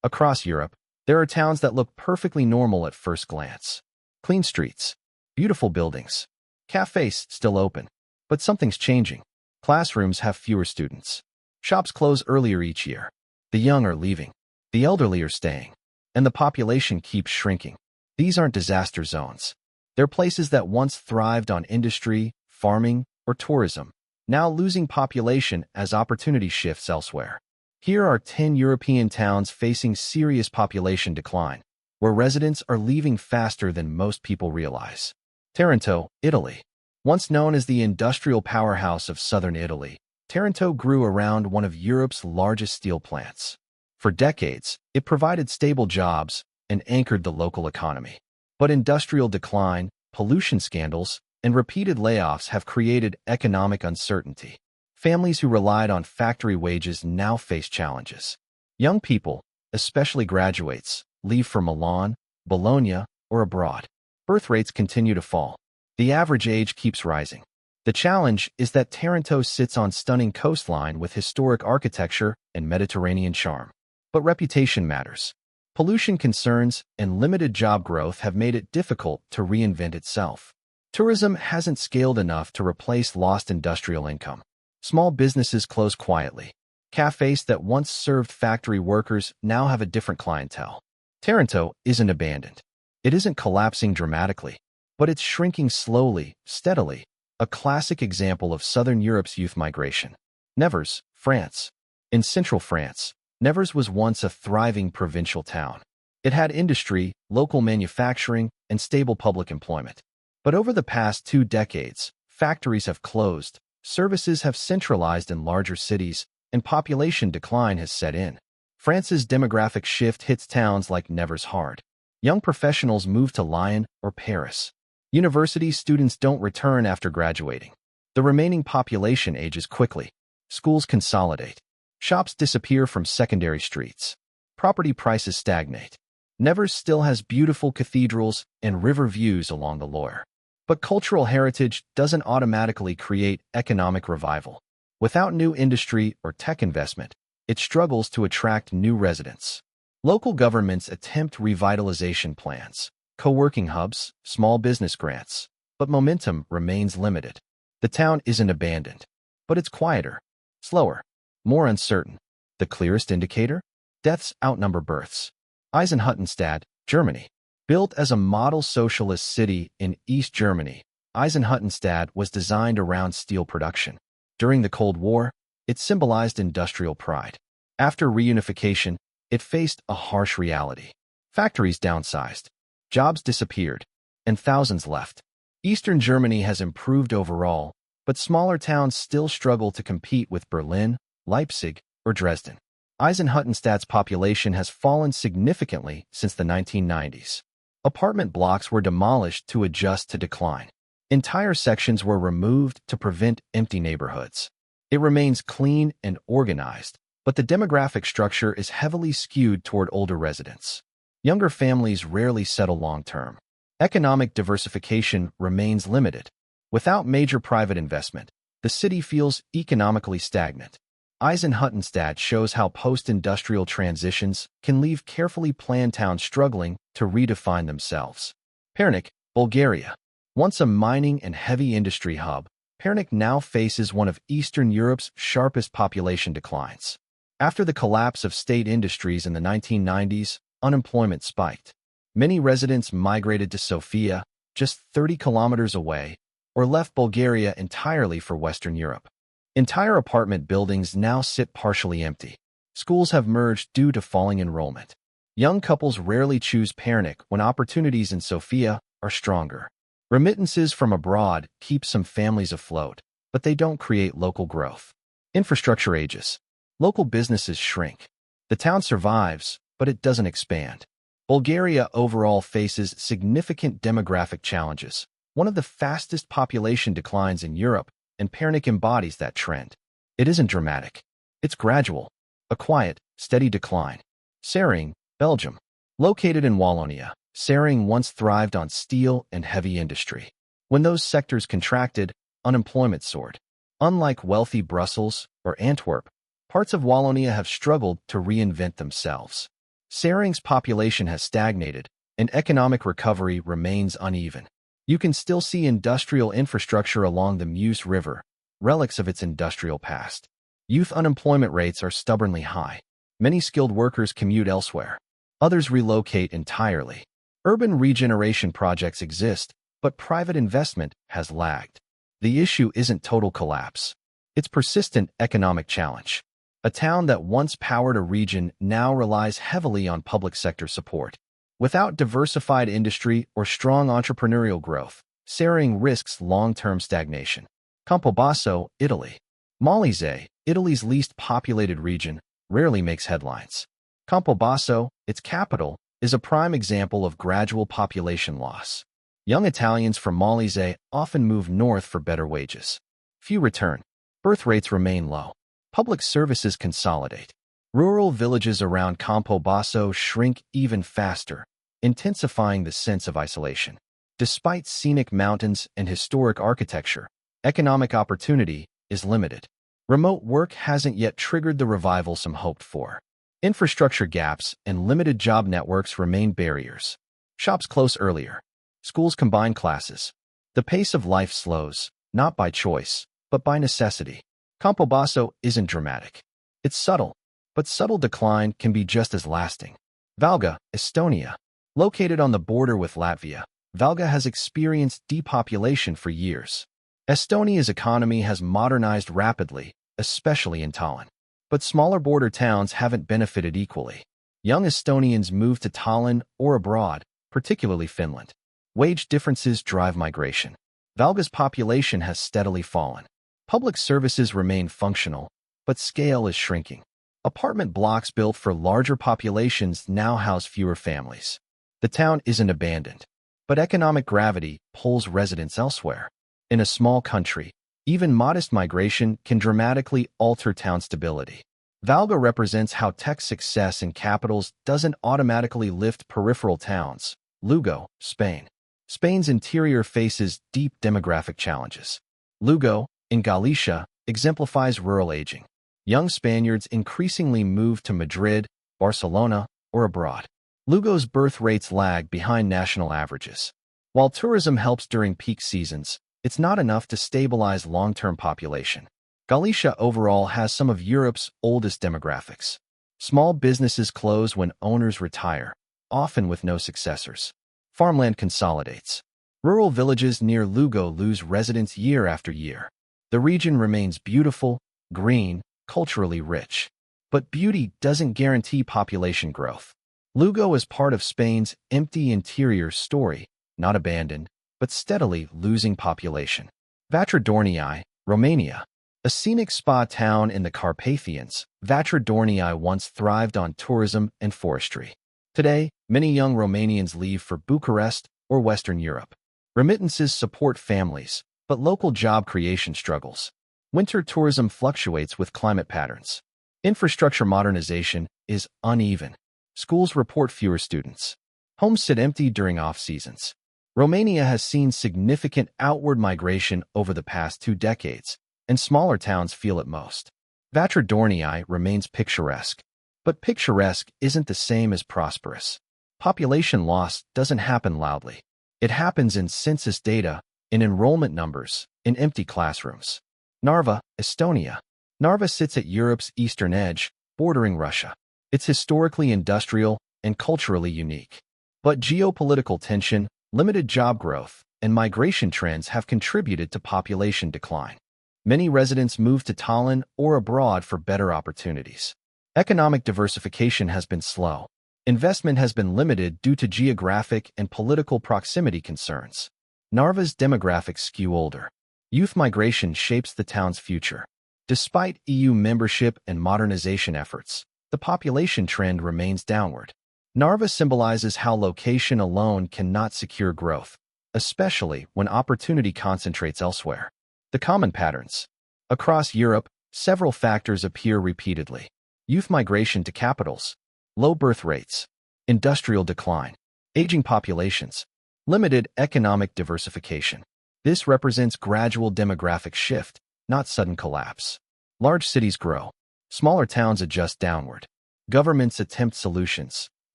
Across Europe, there are towns that look perfectly normal at first glance. Clean streets, beautiful buildings, cafes still open. But something's changing. Classrooms have fewer students. Shops close earlier each year. The young are leaving. The elderly are staying. And the population keeps shrinking. These aren't disaster zones. They're places that once thrived on industry, farming, or tourism, now losing population as opportunity shifts elsewhere. Here are 10 European towns facing serious population decline, where residents are leaving faster than most people realize. Taranto, Italy. Once known as the industrial powerhouse of southern Italy, Taranto grew around one of Europe's largest steel plants. For decades, it provided stable jobs and anchored the local economy. But industrial decline, pollution scandals, and repeated layoffs have created economic uncertainty. Families who relied on factory wages now face challenges. Young people, especially graduates, leave for Milan, Bologna, or abroad. Birth rates continue to fall. The average age keeps rising. The challenge is that Taranto sits on stunning coastline with historic architecture and Mediterranean charm. But reputation matters. Pollution concerns and limited job growth have made it difficult to reinvent itself. Tourism hasn't scaled enough to replace lost industrial income. Small businesses close quietly. Cafes that once served factory workers now have a different clientele. Taranto isn't abandoned. It isn't collapsing dramatically, but it's shrinking slowly, steadily, a classic example of Southern Europe's youth migration. Nevers, France. In central France, Nevers was once a thriving provincial town. It had industry, local manufacturing, and stable public employment. But over the past 2 decades, factories have closed, services have centralized in larger cities, and population decline has set in. France's demographic shift hits towns like Nevers hard. Young professionals move to Lyon or Paris. University students don't return after graduating. The remaining population ages quickly. Schools consolidate. Shops disappear from secondary streets. Property prices stagnate. Nevers still has beautiful cathedrals and river views along the Loire. But cultural heritage doesn't automatically create economic revival. Without new industry or tech investment, it struggles to attract new residents. Local governments attempt revitalization plans, co-working hubs, small business grants, but momentum remains limited. The town isn't abandoned, but it's quieter, slower, more uncertain. The clearest indicator? Deaths outnumber births. Eisenhüttenstadt, Germany. Built as a model socialist city in East Germany, Eisenhüttenstadt was designed around steel production. During the Cold War, it symbolized industrial pride. After reunification, it faced a harsh reality. Factories downsized, jobs disappeared, and thousands left. Eastern Germany has improved overall, but smaller towns still struggle to compete with Berlin, Leipzig, or Dresden. Eisenhüttenstadt's population has fallen significantly since the 1990s. Apartment blocks were demolished to adjust to decline. Entire sections were removed to prevent empty neighborhoods. It remains clean and organized, but the demographic structure is heavily skewed toward older residents. Younger families rarely settle long-term. Economic diversification remains limited. Without major private investment, the city feels economically stagnant. Eisenhüttenstadt shows how post-industrial transitions can leave carefully planned towns struggling to redefine themselves. Pernik, Bulgaria. Once a mining and heavy industry hub, Pernik now faces one of Eastern Europe's sharpest population declines. After the collapse of state industries in the 1990s, unemployment spiked. Many residents migrated to Sofia, just 30 kilometers away, or left Bulgaria entirely for Western Europe. Entire apartment buildings now sit partially empty. Schools have merged due to falling enrollment. Young couples rarely choose Pernik when opportunities in Sofia are stronger. Remittances from abroad keep some families afloat, but they don't create local growth. Infrastructure ages. Local businesses shrink. The town survives, but it doesn't expand. Bulgaria overall faces significant demographic challenges, one of the fastest population declines in Europe, and Pernik embodies that trend. It isn't dramatic. It's gradual, a quiet, steady decline. Sering, Belgium. Located in Wallonia, Sering once thrived on steel and heavy industry. When those sectors contracted, unemployment soared. Unlike wealthy Brussels or Antwerp, parts of Wallonia have struggled to reinvent themselves. Sering's population has stagnated, and economic recovery remains uneven. You can still see industrial infrastructure along the Meuse River, relics of its industrial past. Youth unemployment rates are stubbornly high. Many skilled workers commute elsewhere. Others relocate entirely. Urban regeneration projects exist, but private investment has lagged. The issue isn't total collapse. It's persistent economic challenge. A town that once powered a region now relies heavily on public sector support. Without diversified industry or strong entrepreneurial growth, Sering risks long-term stagnation. Campobasso, Italy. Molise, Italy's least populated region, rarely makes headlines. Campobasso, its capital, is a prime example of gradual population loss. Young Italians from Molise often move north for better wages. Few return. Birth rates remain low. Public services consolidate. Rural villages around Campobasso shrink even faster, intensifying the sense of isolation. Despite scenic mountains and historic architecture, economic opportunity is limited. Remote work hasn't yet triggered the revival some hoped for. Infrastructure gaps and limited job networks remain barriers. Shops close earlier. Schools combine classes. The pace of life slows, not by choice, but by necessity. Campobasso isn't dramatic. It's subtle, but subtle decline can be just as lasting. Valga, Estonia. Located on the border with Latvia, Valga has experienced depopulation for years. Estonia's economy has modernized rapidly, especially in Tallinn. But smaller border towns haven't benefited equally. Young Estonians move to Tallinn or abroad, particularly Finland. Wage differences drive migration. Valga's population has steadily fallen. Public services remain functional, but scale is shrinking. Apartment blocks built for larger populations now house fewer families. The town isn't abandoned, but economic gravity pulls residents elsewhere. In a small country, even modest migration can dramatically alter town stability. Valga represents how tech success in capitals doesn't automatically lift peripheral towns. Lugo, Spain. Spain's interior faces deep demographic challenges. Lugo, in Galicia, exemplifies rural aging. Young Spaniards increasingly move to Madrid, Barcelona, or abroad. Lugo's birth rates lag behind national averages. While tourism helps during peak seasons, it's not enough to stabilize long-term population. Galicia overall has some of Europe's oldest demographics. Small businesses close when owners retire, often with no successors. Farmland consolidates. Rural villages near Lugo lose residents year after year. The region remains beautiful, green, culturally rich. But beauty doesn't guarantee population growth. Lugo is part of Spain's empty interior story, not abandoned, but steadily losing population. Vatra Dornei, Romania. A scenic spa town in the Carpathians, Vatra Dornei once thrived on tourism and forestry. Today, many young Romanians leave for Bucharest or Western Europe. Remittances support families, but local job creation struggles. Winter tourism fluctuates with climate patterns. Infrastructure modernization is uneven. Schools report fewer students. Homes sit empty during off-seasons. Romania has seen significant outward migration over the past 2 decades, and smaller towns feel it most. Vatra Dornei remains picturesque, but picturesque isn't the same as prosperous. Population loss doesn't happen loudly. It happens in census data, in enrollment numbers, in empty classrooms. Narva, Estonia. Narva sits at Europe's eastern edge, bordering Russia. It's historically industrial and culturally unique. But geopolitical tension, limited job growth, and migration trends have contributed to population decline. Many residents move to Tallinn or abroad for better opportunities. Economic diversification has been slow. Investment has been limited due to geographic and political proximity concerns. Narva's demographics skew older. Youth migration shapes the town's future. Despite EU membership and modernization efforts, the population trend remains downward. Narva symbolizes how location alone cannot secure growth, especially when opportunity concentrates elsewhere. The common patterns. Across Europe, several factors appear repeatedly. Youth migration to capitals, low birth rates, industrial decline, aging populations, limited economic diversification. This represents gradual demographic shift, not sudden collapse. Large cities grow. Smaller towns adjust downward. Governments attempt solutions.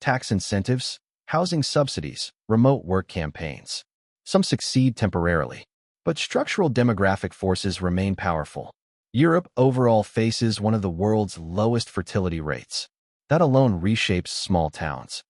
tax incentives, housing subsidies, remote work campaigns. Some succeed temporarily, but structural demographic forces remain powerful. Europe overall faces one of the world's lowest fertility rates. That alone reshapes small towns.